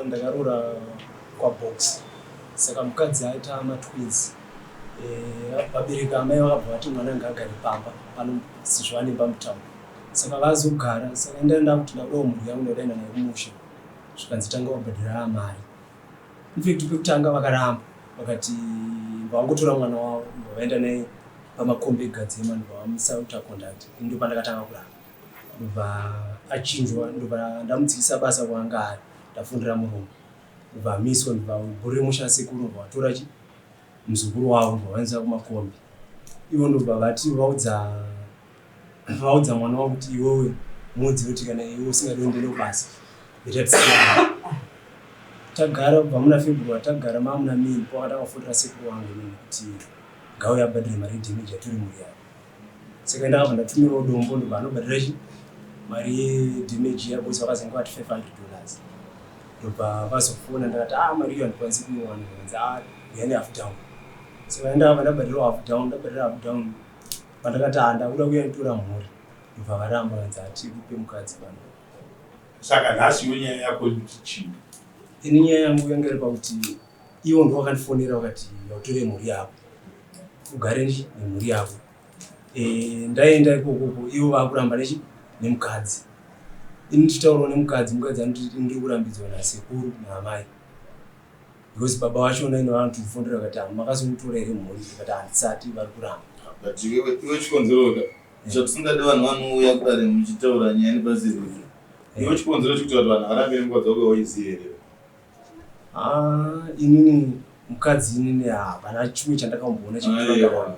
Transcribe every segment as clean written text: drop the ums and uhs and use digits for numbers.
ndakarora kwabox saka mukadzi aita matwins vabereki amai vakabva vati mwana ngaagare pamba panosizvanemba mutauro saka vazogara saka ndaenda kuti ndakudawo mhuri yangu ndodaenda nayo kumusha zvikanzi tanga wabhadhira mari infect pekutanga vakaramba vakati vangotora mwana wavo vaenda naye pamakombe egadzema ndovamisa utaconduct ndo pandakatanga kuramba ndobva achinjwa ndobva ndamudzikisa basa kwanga ari ndafundira murume ndobva amiswa ndobva bhuri remusha sekuru ndobva vatora muzukuru wavo ndobva vaendesa kumakombe ivo ndobva vati vaudza mwana wavo kuti iwewe mudzive kuti kana iwe usingadi kuendera basa itatisiyana tagara kubva muna February tagara mamuna mini pakatanga kufundira sekuru wangu inini kuti ngauya abhadhire mari yedhameji yatori mhuri yavo saka ndakabva ndatumirawo dombo ndobva anobhadhira mari yedhameji yabosi vakazenge vati $500 ndobva vazofona ndakati mari iyo handikwanisi kuiwana kanzi uyani half down saka ndakabva ndabhadhira half down pandakati ndakuda kuya nditora mhuri ndobva varamba kanzi atikupe mukadzi pano. Saka nhasi nyaya yako chii? Ini nyaya yangu yanga iri pakuti ivo ndo vakandifonera vakati utore mhuri yako ugare nemhuri yako. Ndaenda ikoko ivo vakuramba nemukadzi. Ini tichitaurawo nemukadzi anoti ndiri kurambidzwa nasekuru naamai because baba vacho naino vanotifundira vakati makazomutora here mhuri tikati handisati vari kuramba. But iwe chikonzero zvakusingadi vanhu vanouya kudare muchitaura nyaya nebasi riri iwe chikonzero chekuti vanhu varambe nemukadzi wako waiziye here? Inini mukadzi inini hapana chimwe chandakamboona chikuita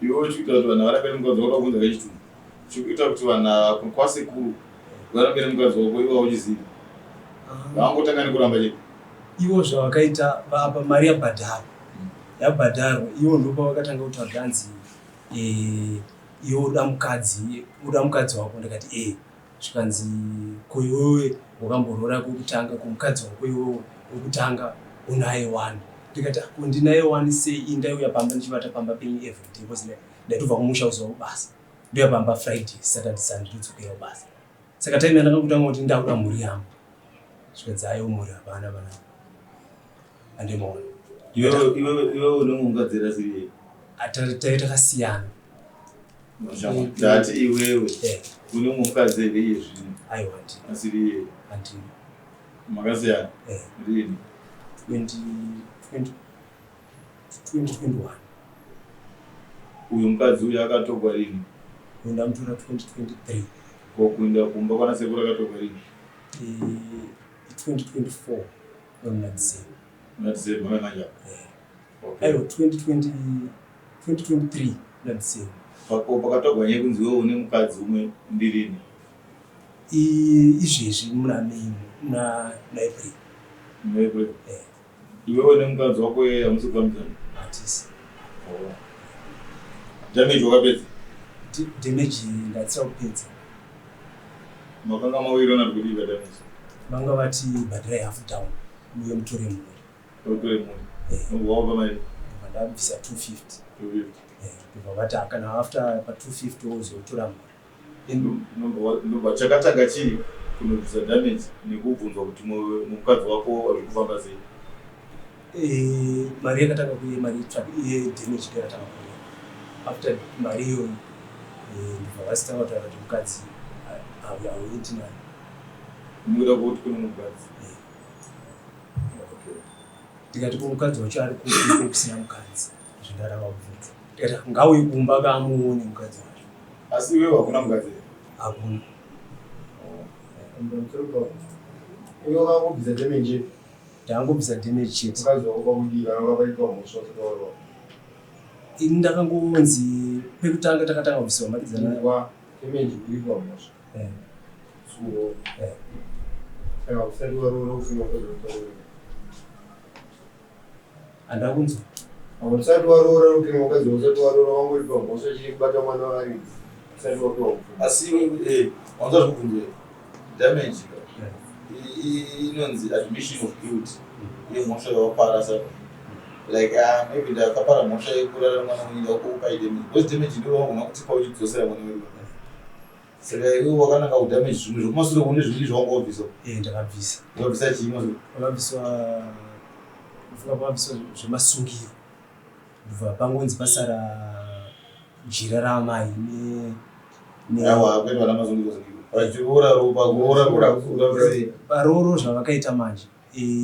iwe chikuita kuti vanhu varambe nemukadzi wako wakunza kachituma chikuita kuti vanhu kwasekuru varambe nemukadzi wako iwe wauchiziva vangotanga nekuramba chete ivo zvavakaita apa mari yabhadharwa ivo ndo pavakatanga kuti vaganzi iwe uda mukadzi wako ndakati zvikanzi ko iwewe wakamborora kwekutanga kumukadzi wako iwewe wekutanga unaye one ndikati ndinaye one sei ndaiuya pamba ndichivata pamba penyu everyday because ndaitobva kumusha uzowo basa ndoya pamba Friday Saturday Sunday ndodzokera basa saka time yandakakutanga kuti ndakuda mhuri yangu zvikanzi aiwo mhuri hapana vana andimona iwewe unomungadzira sei takasiyana ndati iwewe unomukadzi here iye zvino aiwa asiri iye andini makasiyana rini 2021 uyu mukadzi uyu akatogwa rini? ndamutora 2023 kokuenda kumba kwana sekuru akatogwa rini? 2024 muna December mama manja aiwa 2023 muna December pakatogwa nyaya kunzi wewe une mukadzi umwe ndirini? izvezvi muna May muna April. Iwewe nemukadzi wako hamusi kufambidzana? Hatisi. Damage wakapedza? Damage ndatsira kupedza. Makanga mawirana kuti iva damage? Vanga vati bhadhirai half down uye mutore mhuri. Utore mhuri? Waupa mari? Ndabvisa 250. Ndobva vati kana after pa 250 wozotora mhuri. Ndobva chakatanga chii kunobvisa damage nekubvunzwa kuti mukadzi wako ari kufamba sei? Mari yakatanga kuye mari damage yakatanga kuye. After mari iyo ndobva vasitanga kutaura kuti mukadzi hauendi naye. Munoda kuti kune mukadzi? Ndikati mukadzi wacho ari kusina mukadzi zvindarava kubvunza. Ndikati ngauye kumba kaamuone mukadzi wacho. Asi iwewe hakuna mukadzi? Hakuna. Iwe wakangobvisa damage? Ndangobvisa damage chete. Mukadzi wako pakudii vakaitwa mhosva totaurwa? Ini ndakangonzi pekutanga takatanga kubvisiwa mari dzanawa damage kuitwa mhosva. So saka usati waroora kusina kwezvekutaurira. Handakunzwa. Usati waroora kuti mukadzi usati waroora wangoitwa mhosva chiri kubata mwana waari usati wapiwa mvura. Asi iwe wanza zvekubvunza damage inonzi admission of guilt yemhosva yawapara saka like maybe ndakapara mhosva yekurara mwana wenyika wako ukaite damage because damage ndiwo wagona kutipa uchidzosera mwana wedu saka iwe wakananga kudamage zvinhu zvokumashure kune zviviri zvawangobvisa ndakabvisa wabvisa chimwe vakabviswa zvemasungiro ndobva pangonzi pasara jira raamai awa kuendwa namasungiro vachiora ropa kuora paroro zvavakaita manje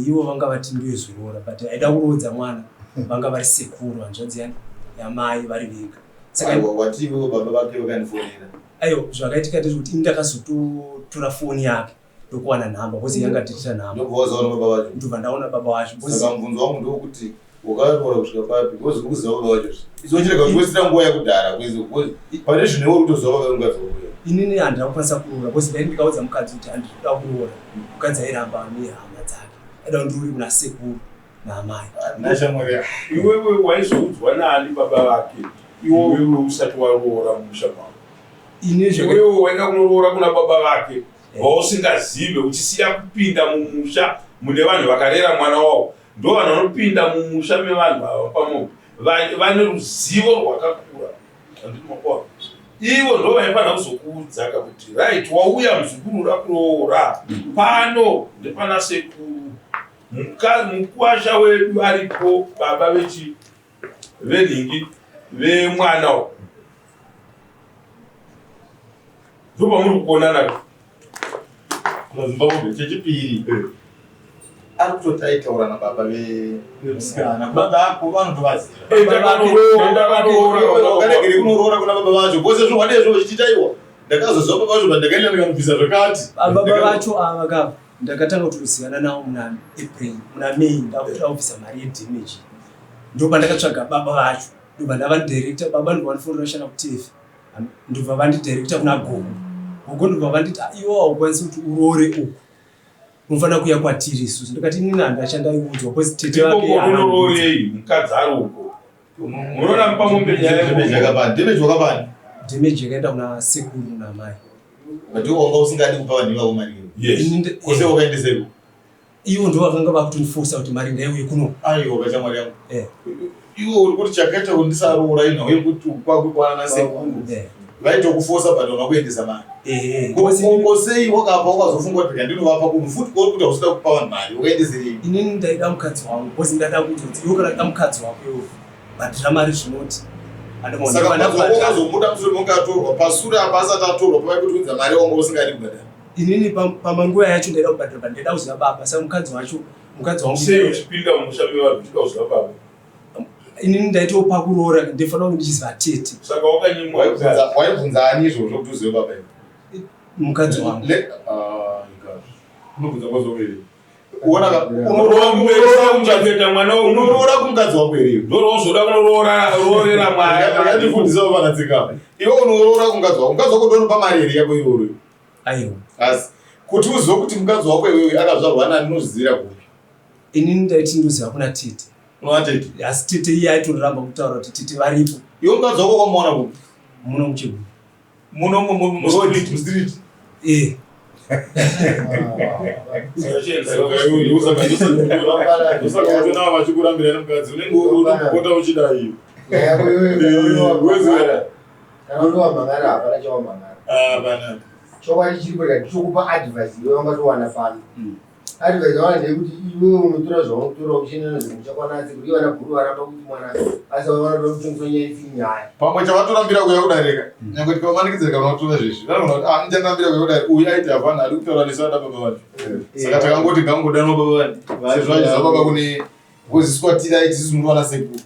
ivo vanga vati ndoezorora but aida kurodza mwana vanga vari sekuru hanzvadzi yamai vari vega saka wativo baba vake vakandifonera aiyo zvakaitika ndezvekuti ini ndakazotora foni yake ndokuwana nhamba bcause yanga tichita nhamba ndobvawazaona baba vacho ndobva ndaona baba vacho saka mubvunzo wangu ndokuti wakaroora kusvika papi bcause ndikuziva baba vacho izochirega kuchwesira nguva yakudhara pane zvinewo rutoziva baba vemukadzi wauya inini handina kukwanisa kuroora bcause dai ndikaudza mukadzi kuti handinoda kuroora mukadzi airamba nehama dzake aida kundiri kuna sekuru naamai nashamwari iwewe waizoudzwa nani baba vake iwewe usati waroora mumusha mako iwewe waenda kunoroora kuna baba vake wausingazive uchisiya kupinda mumusha mune vanhu vakarera mwana wavo ndo vanhu vanopinda mumusha mevanhu ava pamombe vane ruzivo rwakakura andinomakwa ivo ndo vaifanira kuzokuudza kuti right wauya muzukuru uda kuroora pano ndepana sekuru mukwasha wedu aripo baba venhingi vemwana ndoba muri kuonana kuzimbabwe chechipiri ari kutotaitaura nababa vemusikana kubako vanotovazivakanegere kunoroora kuna baba vacho bose zvohwadezvo vachititaiwa ndakazoziva baba vacho vandakaenda ndikamubvisa zvakati baba vacho ava kava ndakatanga kutosiyana nawo muna April muna May ndakubvisa mari yedamage ndobva ndakatsvaga baba vacho ndobva ndava ndidirector baba ndobva ndifonera kuTV ndobva vandidirector kuna gogo ndobva vanditi iwo haukwanisi kuti uroore uku unofanira kuuya kwatiri isusu ndikati inini handachandaiudzwa bcause tete vakeunoroorei mukadzi ari uko munoona pamombe damage wakapani damage yakaenda kuna sekuru namai wanga usingadi kupa vanhu ivavo mari kose wakaendesero ivo ndo vakanga vakutondiforsa kuti mari ndaiuye kuno aiwa kachamwari yangu iwo uri kuti chakaita kuti ndisaroora inhauye kuti kwakukwana nasekuru vaitokuforsa but una kuendesa mari sei wakapa wakazofunga kuti ndinovapa kunhu futi kuri kuti hausida kupa vanhu mari wakaendeserei inini ndaida mukadzi wangu bcause ndada kutoti iwo kana da mukadzi wako iwo bhadhira mari zvinoti saka wakazomuda mushure mongatorwa pasure apa asati atorwa pavaikuti kunza mari wanga usingadi kubhadhara inini pamanguva yacho ndaida kubhadhira ndaida kuziva baba saka mukadzi wangu sei uchipinda mumusha mevanhu uchida kuziva baba inini ndaitawo pakuroora ndifanira kunge ndichiziva tete saka wakanyimwa waibvunza ani izvozvo kuti uzive baba mukadzi wangu unobvunza kwazoveri unoroora kumukadzi wako here ndorozoda kunoroorera mwayatifundisao vanatsikama iwe unoroora kumukadzi wako mukadzi wako ndonopa mari here yako iworo aiwa asi kuti uzive kuti mukadzi wako iwewe akazvarwa nani unozvizira kupi inini ndaiti ndoziva kuna tete unovatete asi tete iye aitoramba kutaura kuti tete varipo iwe mukadzi wako kwamaona kupi muno muchiguru muno mustreet usakaona vachikurambira nemukadzi unenge urikupota uchida iyo chokwadi chiri kuda chokupa advice iwe wangatowana pano advice yawana ndeyekuti iwe unotora zvaunotora uchienda nezvemuchakwanasi kuti ivana guru varamba kuti mwana asi vanoda kutongiswa nyaya isiri nyaya pamwe chavatorambira kuya kudarika nyange tikavamanikidzirika vanotora zvizvi vanogona kuti ndichandambira kuya kudarika uyu aiti havana ari kutaura nesada baba vacho saka takangoti gangodanwa baba vani sezvo achiziva baba kune kuziswatira aiti sisi unowana sekuru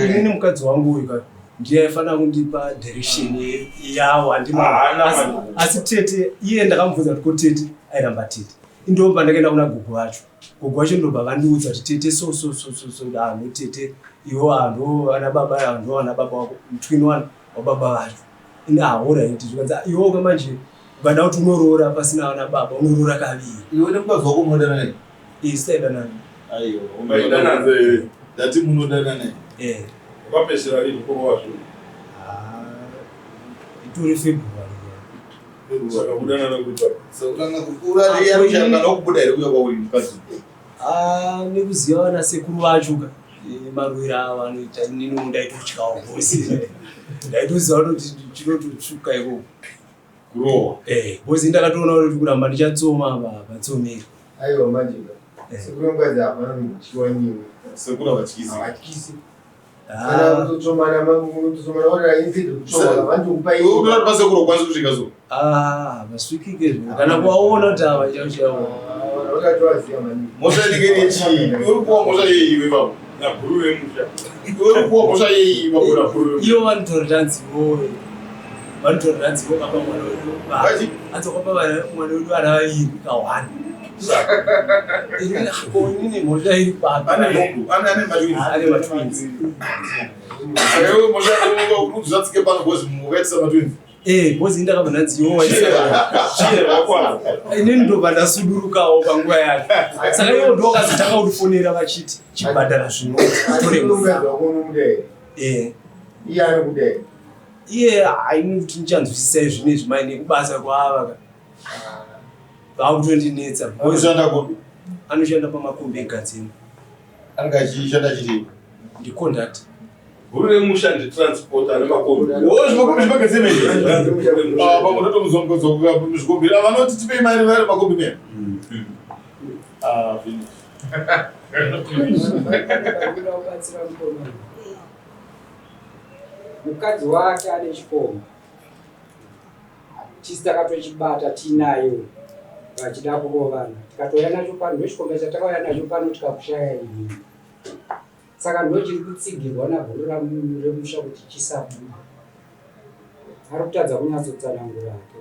inini mukadzi wangu uyu ndiye aifanira kundipa direction yawo asi tete iye ndakamubvunza kuti ko tete airamba tete indobva ndakaenda kuna gogo vacho gogo vacho ndobva vandiudza kuti tete so no tete iwo ando ana baba ando ana baba wako mtwini wababa vacho ine alright zvikanzi iwo manje ukada kuti unoroora pasina ana baba unoroora kaviri iwe nemukadzi wako munodana naye saidanani aiyo unodananze dati munodana naye wakapesera lini kuroora itori February saka kudanana kuti nekuziva vana sekuru vacho marwira ava anoita nini ndaitotyawo bosi ndaitoziva kuti chinototsvuka ikoko kurowa bozi ndakatoona kuti kuramba ndichatsoma baba tsomeri aiwa manje sekuru mukadzi hapana muchiwaniwe sekuru vatyisi kana kutotsomana kutotsomana ora infeed kutsoma vantukupa iwe unoti pasekuru kwanza kusvika so vasvikike kana kuvaona kuti ava chauchavo wakatovaziva maningi mosainike nechii uri kuwa mosha yeiwe baba nabhuru vemusha uri kuwa mosha yeiwe baba nabhuru iyo vanotoriranzivo vanotoriranzivo kapa mwana wedu adzokopa mwana wedu ana vairi kawani inini mhosva iri ane matwins aiwe mosha uzatsike pano bhozi mukaitisa matwins bhozi ndakabva ndanziwo inini ndobva ndasudurukawo panguva yake saka iwo ndo wakazotanga kutifonera vachiti chibhadhara iye iye haini kuti nichanzwisisai zvinezvi maine kubasa kwaava vaakutondinetsa anoshanda pamakombi egadzini anenge achishanda chitii ndiconduct bhuru remusha nditransport ane makombi zvimakombi zvimagadzimezvi pamunotomuzomuzvikombira vanoti tipei mari vari makombi mena mukadzi wake ane chikomba tisi takatochibata tinayo vachida kurovana tikatouya nacho pano ndochikomba chatakauya nacho pano tikakushaya ini saka ndochiri kutsigirwa nabhuru remusha kuti chisabuda ari kutadza kunyatsotsanangura ake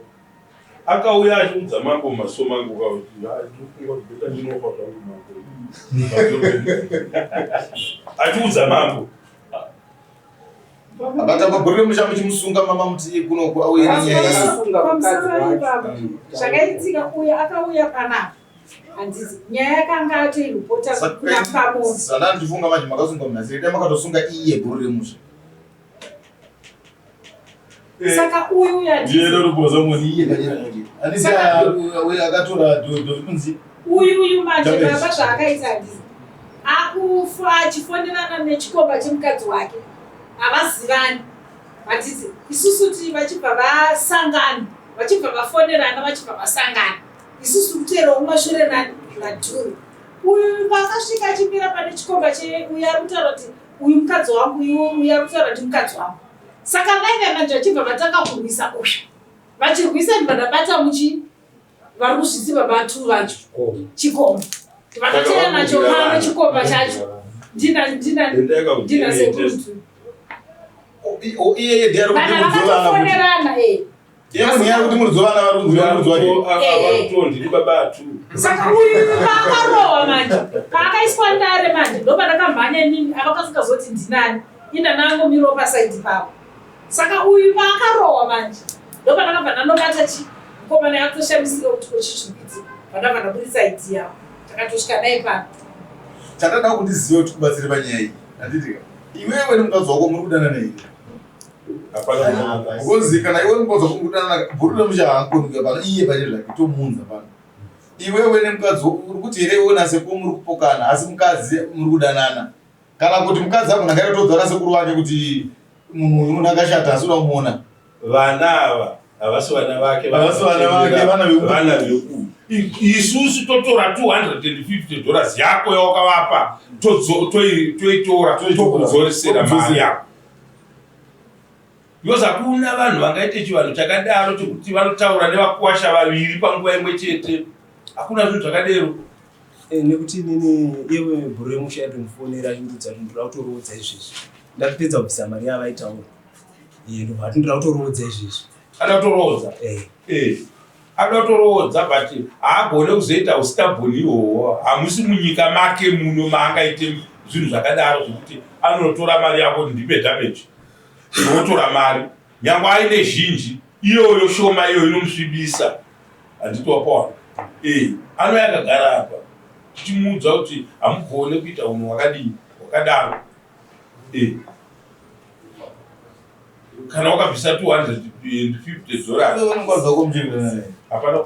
akauya achiudza mambo masomangu kauti ndinofunga ndinofa zvangu achiudza mambo abata mabhuru remusha muchimusunga mama muti kuno auye nenyaya zvakaitika uya akauya panapa handizi nyaya yakanga atoiripota kuna pamosi sana ndifunga manje makasunga munhasi rida makatosunga iye bhuru remusha saka uyu yadiyeroruboza moni iye akatora dokunzi uyu manje baba zvaakaita handizi akufa achifonerana nechikomba chemukadzi wake havazivani vatiti isusu vachibva vasangana vachibva vafonerana vachibva vasangana isusu kutero umashure nadhuru uyu vakasvika achimira pane chikomba cheuyu ari kutaura kuti uyu mukadzi wangu uyu ari kutaura kuti mukadzi wangu saka vaive manje vachibva vatanga kurwisa uyu vachirwisa ndivadabata vari kuzviziva vatura chikomba vakatera nacho pano chikomba chacho ndina sekurutu iye ndiari kuti vakatofonerana iye munhu yari kuti murudzovana varunzvaavarutondi babatu saka uyu paakarohwa manje paakaiswa ndare manje ndopadakamhanya nini avakasingazoti ndinani indanangomirawo pasaidi pavo saka uyu paakarohwa manje ndopadakabva ndanobata chikomana yakatoshamisira kuti kochitsvukidzi vandabva ndaburitsa idhi yavo takatosvika naye pano chandada kundiziva kuti kubatsire panyaya iyi handitika iwewe nemukadzi wako muri kudana nei ukonzi kana iwe mukadzi wako muri kudana bhuru remusha haankonika pano iye pane zvake tomunza pano iwewe nemukadzi uri kuti here iwe nasekuru muri kupokana asi mukadzi muri kudanana kana kuti mukadzi agona kaitodzana sekuru wake kuti munhu akashata asi uda kumuona vana ava havasi vana vake vana veku isusu totora $250 yako yawakavapa toitora tokudzoresera mari yako because hakuna vanhu vangaite chivanhu chakadaro chokuti vanotaura nevakuwasha vaviri panguva imwe chete hakuna zvinhu zvakadero nekuti nini iwe bhuru remusha yatondifonera achindudza kuti ndoda kutoroodza izvezvi ndakupedza kubvisa mari yavaitaura ndobva tindira kutoroodza izvezvi adakutoroodza anoda kutoroodza but haagone kuzoita ustabhoni ihwohwo hamusi munyika make muno maangaite zvinhu zvakadaro zvekuti anotora mari yako ndipe damage inotora mari nyangwe aine zhinji iyoyo shoma iyo inomusvibisa handitopawana anouya akagara apa tichimuudza kuti hamugone kuita unhu hwakadii hwakadaro kana wakabvisa $250 hapana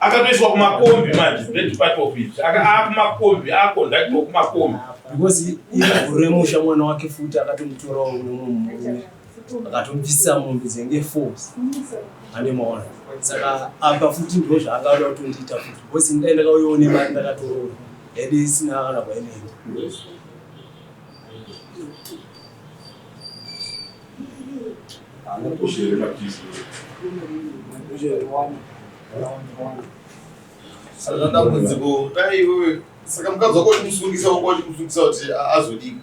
akatoiswa kumakombi manje nedepart office akumakombi akondaktiwa kumakombi because iye bhuru remusha mwana wake futi akatomutorawo nomumwe akatomubvisisa mombe dzenge 4 ane maona. Saka apa futi ndo zvaangada kutondiita futi because ndaenda kauyoone mari ndakatorora ende isina kana kwainenge. Anokushere makizi. Saka ndamudzi dai wewe saka mukadzi wako uchimusungisa uchimusungisa kuti azodiki.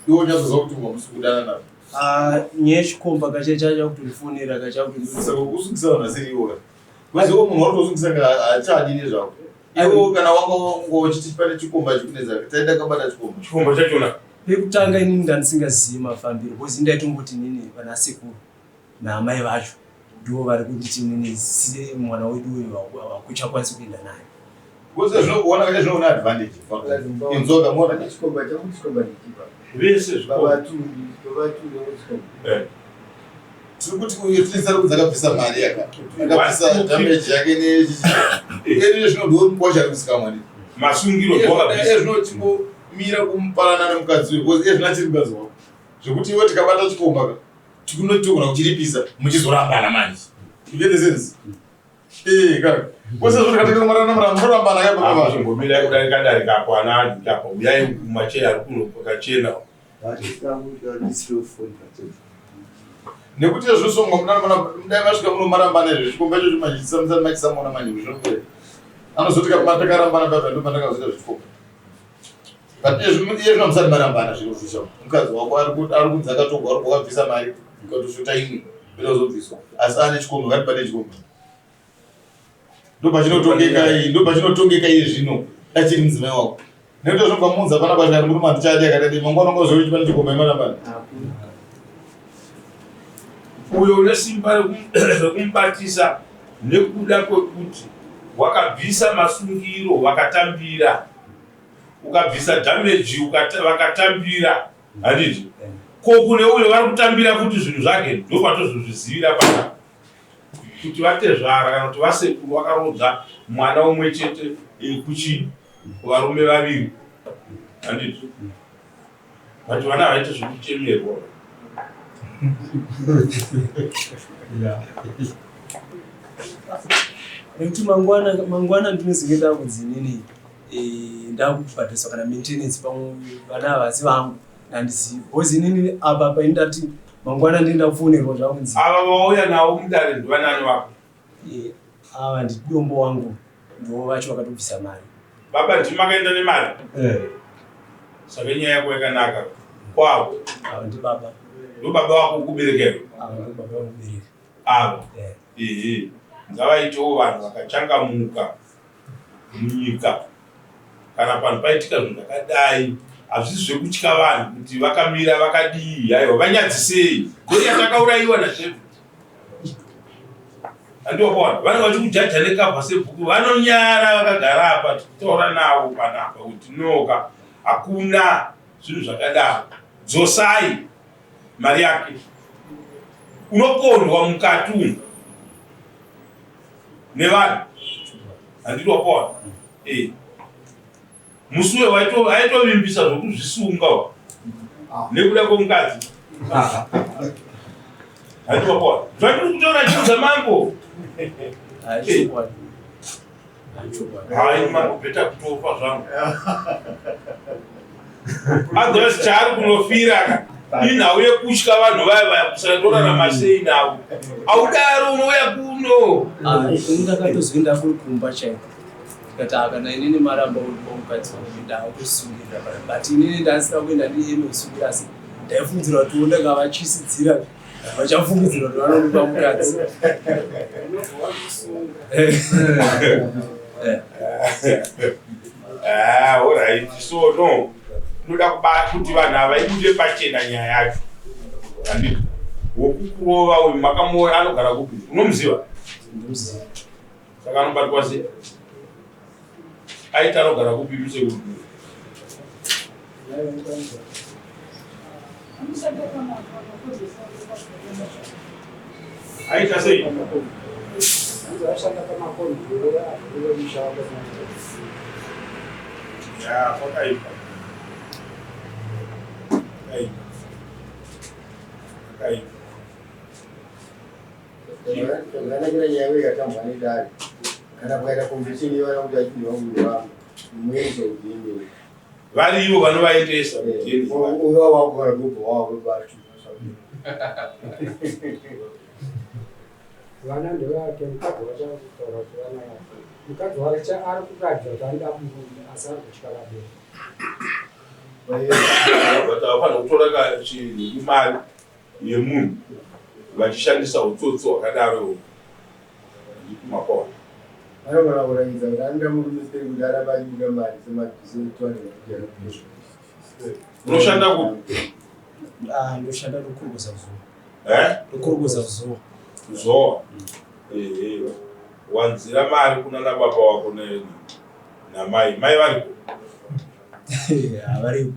Iwo nyazozwa kuti wamusungudana naye. Nyaya chikomba kachachacha kutondifonera kachakuti saka kusungisa vanhu asiri iwo. Maziwo munhu warutosungisa achadini zvako. Iwo kana wanga uchiti pane chikomba chikunedza taenda kabata chikomba. Chikomba chachona. Pekutanga inini ndandisingazivi mafambiro because ndaitongoti nini vanasekuru naamai vacho ndivo vari kunditi nini siye mwana wedu uyu hakuchakwanisi kuenda naye. Kuze zvinokuona kacha zvinoona advantage. Inzoga mona chikomba changu chikomba ndichipa. Vese Baba tu chikomba. Tiri kuti uyotilisa kuti dzakabvisa mari akabvisa damage yake nechichi. Ene zvinodiwa mukwacha kusika mwari. Masungiro wakabvisa. Zvinotimira kumuparana nemukadzi uyu because zvinachiri mukadzi wako. Zvekuti iwe tikabata chikomba tikunotogona kuchiripisa muchizorambana manje. You get the sense? Kaka. Kwese zvoti katika marana murambana kapa kapa. Ngomira kudarika darika kwa nani kapa. Uyai machela ari kuno pakachena. Nekuti zvosonga munana mudai masvika munomarambana izvo chikomba icho chimachisa musati machisamona manje zvinopera. Anozoti matakarambana baba ndo pandakazoita zvikomba. But iye zvinomusati marambana zviro zvisha. Mukadzi wako ari kunzi akatogwa ari kwakabvisa mari ukatosvota imwe inozobviswa. Asi ane chikomba vari pane chikomba. Ndo pachinotongeka iye zvino achiri mudzimai wako. Nekuti zvinobva munza pana pachikati muri mandichadi akadai mangwana ungazoiti pane chikomba imarambana. Uyo une simba rekumubatisa nekuda kwekuti wakabvisa masungiro wakatambira ukabvisa damage vakatambira handiti ko kune uyo vari kutambira kuti zvinhu zvake ndo patozozvizivira pana kuti vatezvara kana kuti vasekuru vakarodza mwana umwe chete kuchi varume vaviri handiti vati vana vaite zvekuchemerwa. Nekuti mangwana ndinozinge ndakudzi nini ndakubhadhiswa kana maintenance pamwe vana havasi vangu handizivi because inini apa paindati mangwana ndienda kufonerwa zvakunzi ava vauya navo mudare ndivanani vako. Ava ndidombo wangu ndivo vacho vakatobvisa mari. Baba ndimakaenda nemari saka nyaya yako yakanaka kwavo. Ava ndibaba. Ndo baba wako ukuberekera. Ava ndibaba vakubereka. Ava ngavaitewo vanhu vakachangamuka munyika kana panhu paitika zvinhu zvakadai hazvisi zvekutya vanhu kuti vakamira vakadii aiwa vanyadzisei gori yatakaurayiwa nashefu andiokuona vanenge vachikujaja nekabva sebhuku vanonyara vakagara apa tichitaura navo panapa kuti noka hakuna zvinhu zvakadaro dzosai mari yake unokondwa mukati umu nevanhu handinokuona musi uyo aitovimbisa zvokuzvisunga nekuda kwomukadzi handinokuona zvatiri kutaura chinhu zamambo hai mambo bheta kutofa zvangu adhirasi chaari kunofira inhau yekutya vanhu vaya kusatorarama sei navo audaro unouya kuno. Ndakatozoenda kuri kumba chaiko tikati kana inini maramba mukadzi wangu ndakusungirira pana but inini ndasina kuenda ndieme kusungira asi ndaifundzirwa kuti ndanga vachisidzira vachafungidzirwa kuti vanonipa mukadzi. Alright, so no ndoda kuti vanhu ava ibude pachena nyaya yacho handiti wokukurova uyu makamoya anogara kupi unomuziva? Ndinomuziva. Saka anobatwa sei aita anogara kupi musekuru aita sei kwakaipa Kila nyawe katamba ni dali. Kana kwaita competition yona kuti achidwa kuwa mwenzo udini. Variyo vanovaendesa Uwa wakora gupo wao batu. Vana ndevake mukadzi wacho kutaura kuti vana mukadzi wake ari kuradza kuti anoda asari kutyala bere. Vanofanira kutora imari yemunhu vachishandisa utsotsi hwakadaro kumapawa. Anogona kuratidza kuti anoda murume sei kuti arabachibuda mari semadhisetwani. Unoshanda kuti? Ndoshanda rukurubuza zuva. Rukurubuza zuva. Zuva? Wanzira mari kuna na baba wako na mai. Mai variko? Variko.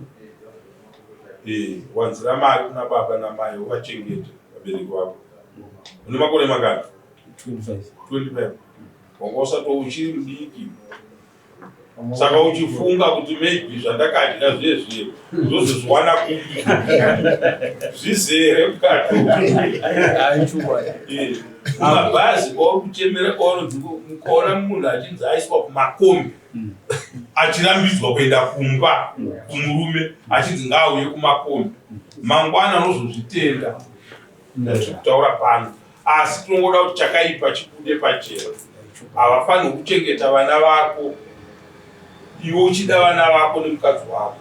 Wanzira mari kuna baba na mai ukachengeta vabereki vako. Une makore mangani? 25. 25. Wanga usati uchiri mudiki. Saka uchifunga kuti maybe zvandakadya zvezve ndozozviwana kupi zvizere mukati mabhazi kwauri kuchemera kwaona munhu achinzi aiswa kumakombi achirambidzwa kuenda kumba kumurume achinzi ngaauye kumakombi mangwana anozozvitenda ndazvikutaura pano asi tinongoda kuti chakaipa chibude pachena havafaniri kuchengeta vana vako iwe uchida vana vako nemukadzi wako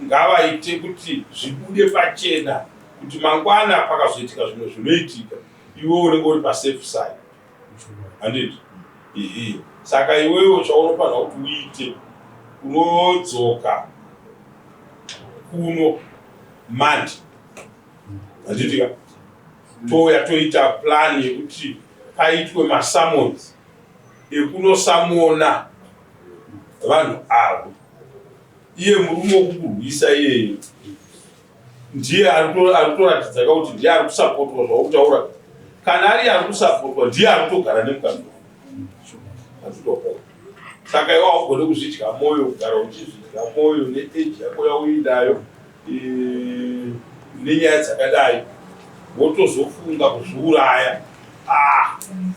ngavaite kuti zvibude pachena kuti mangwana pakazoitika zvimwe zvinoitika iwe unenge uri pasafe side handiti saka iwewo zvaunofanira kuti uite unodzoka kuno mandi handitika touya toita plani yekuti paitwe masamons ekunosamona vanhu avo iye murume wokukurwisa iyeye ndiye ari kutoratidza kuti ndiye ari kusapotwa zvakutaura kana ari ari kusapotwa ndiye ari kutogara nemukadzi atitopona saka iwe haugone kuzvidya mwoyo kugara uchizvidya mwoyo neeji yako yauinayo nenyaya dzakadai wotozofunga kuzviuraya